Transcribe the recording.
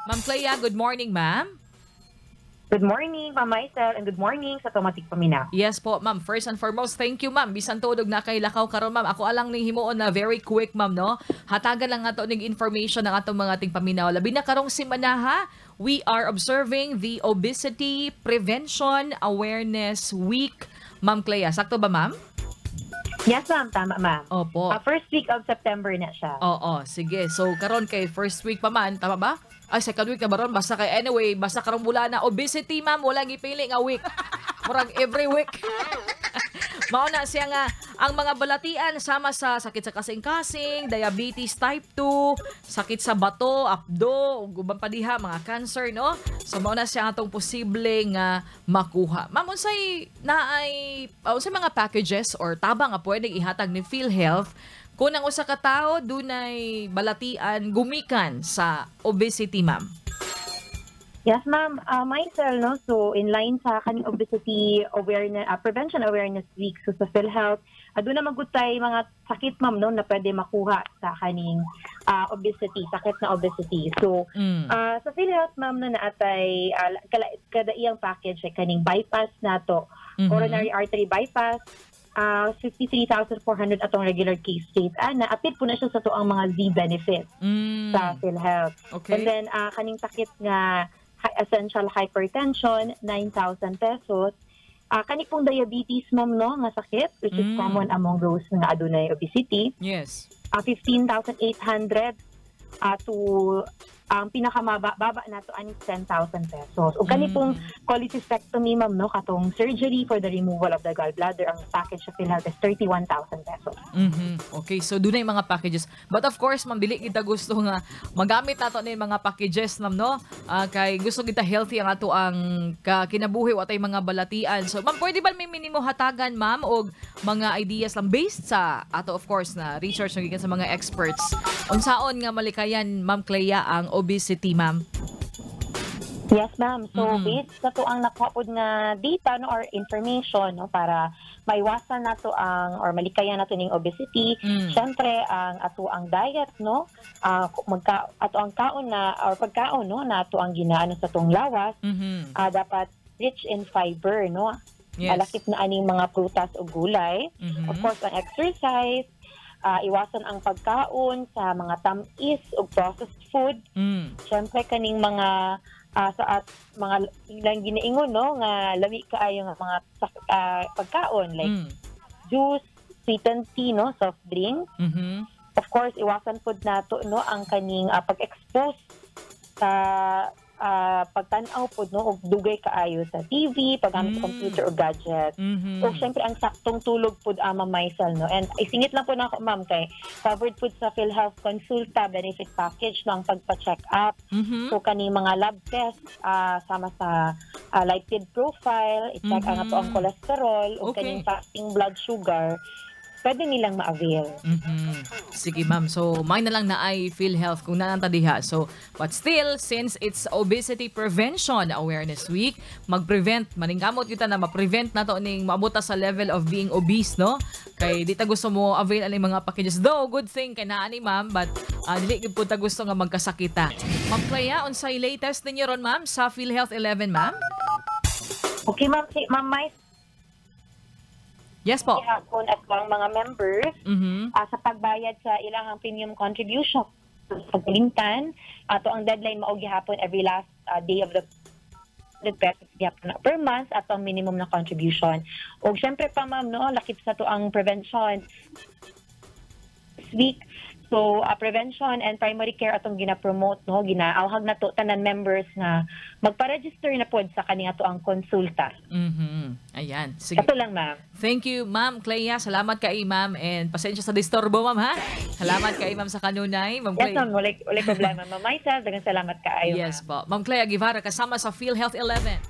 Ma'am Clea, good morning, ma'am. Good morning, Ma'am Maisel, and good morning sa Tomatik Paminaw. Yes po, ma'am. First and foremost, thank you, ma'am. Bisan tudog na kay lakaw karon, ma'am. Ako alang ning himuon na very quick, ma'am, no? Hatagan lang ato ning information ng atong mga ting paminaw. Labi na karong simana ha. We are observing the Obesity Prevention Awareness Week. Ma'am Clea, sakto ba, ma'am? Yes, ma'am. Tama, ma'am. Opo. First week of September na siya. Oo, sige. So, karon kay first week pa man, tama ba? Ay, second week na ba ron? Basta kay anyway, basta karong mula na obesity, ma'am, wala gipili nga week. Murag every week. Mauna siya nga, ang mga balatian sama sa sakit sa kasing-kasing, diabetes type 2, sakit sa bato, apdo, guban pa diha, mga cancer, no? So, mauna siya atong posibleng makuha. Ma'am, unsay mga packages or tabang nga pwedeng ihatag ni PhilHealth kung ang usa ka tawo dunay balatian gumikan sa obesity, ma'am? Yes, ma'am. Maisel, no? So, in line sa kaning obesity awareness, Prevention Awareness Week, so sa PhilHealth, doon na magutay mga sakit, ma'am, no, na pwede makuha sa kaning obesity, sakit na obesity. So, sa PhilHealth, ma'am, na naatay kada iyang package ay kaning bypass nato, coronary artery bypass, 53,400 atong regular case rate. Naapit po na siya sa tuang mga Z benefits sa PhilHealth. Okay. And then, kaning sakit nga essential hypertension, 9,000 pesos. Kani pong diabetes, ma'am, no, nga sakit, which is common among those nga adunay obesity. Yes. 15,800 to ang pinakamababa nato ani 10,000 pesos. O kani pong cholecystectomy, ma'am, no, katong surgery for the removal of the gallbladder, ang package sa PhilHealth is 31,000 pesos. Okay, so doon na yung mga packages. But of course, ma'am, dili kita gusto nga magamit nato ni mga packages, ma'am, no? Kay gusto kita healthy ang ato ang kinabuhi o atay mga balatian. So, ma'am, pwede ba may minimo hatagan, ma'am, o mga ideas lang based sa ato, of course, na research na gikan sa mga experts? Unsaon nga malikayan, Ma'am Clea, ang obesity, ma'am? Yes, ma'am. So, based sa to ang nakapod nga data, no, or information, no, para maiwasan nato ang or malikayan nato ning obesity, syempre ang ato ang diet, no, ato ang kaon na or pagkaon, no, na ato ang ginaano sa tong lawas, dapat rich in fiber, no. Yes. Malakip na aning mga prutas o gulay. Of course, ang exercise, iwasan ang pagkaon sa mga tamis o processed food. Siyempre kaning mga mga ilang ginaingon, no, nga lami kaayo nga mga pagkaon like juice, sweetened tea, no, soft drink. Of course, iwasan pod nato, no, ang kaning pag-expose sa pagtanaw pod, no, og dugay kaayo sa TV, paggamit sa computer o gadget. O syempre ang saktong tulog pod, Ma'am Maisel, no. And isingit lang po na ako, ma'am, kay covered pod sa PhilHealth Consulta benefit package no ang pagpa-check up. So kaning mga lab test sama sa lipid profile, i-check ang ato ang cholesterol o kaning fasting blood sugar, pwede nilang ma-avail. Sige, ma'am. So, may na lang na ay PhilHealth kung nananta diha. So, but still, since it's Obesity Prevention Awareness Week, mag-prevent, maningkamot kita na ma-prevent na to ning maabuta sa level of being obese, no? Kay di ta gusto mo avail aning mga packages. Though, good thing kay naa ni ma'am, but dili gid po ta gusto nga magkasakita. Ma'am Clea, unsay latest ninyo ron, ma'am, sa PhilHealth 11, ma'am? Okay, ma'am. Ma'am Maisel, Yes po. gihapon at ang mga members sa pagbayad sa ilang premium contribution sa paglimtan. Ato ang deadline mao gihapon every last day of the pesos gihapon per month at ang minimum na contribution. O syempre pa, ma'am, no, lakip sa to ang prevention this week. So, prevention and primary care atong gina-promote, no, ginaawhag na to tanan members nga magpa-register na pod sa kani ato ang konsulta. Ayan. Sige. Ito lang, ma'am. Thank you, Ma'am Clea. Salamat kay ma'am, and pasensya sa disturbo, ma'am, ha? Salamat kay ma'am sa kanunay. Ma'am Yes, Clea. ma'am. Wala problema, ma'am Maisel. Daghang salamat kaayo, Yes ma'am. po. Ma'am Clea Guevara kasama sa PhilHealth 11.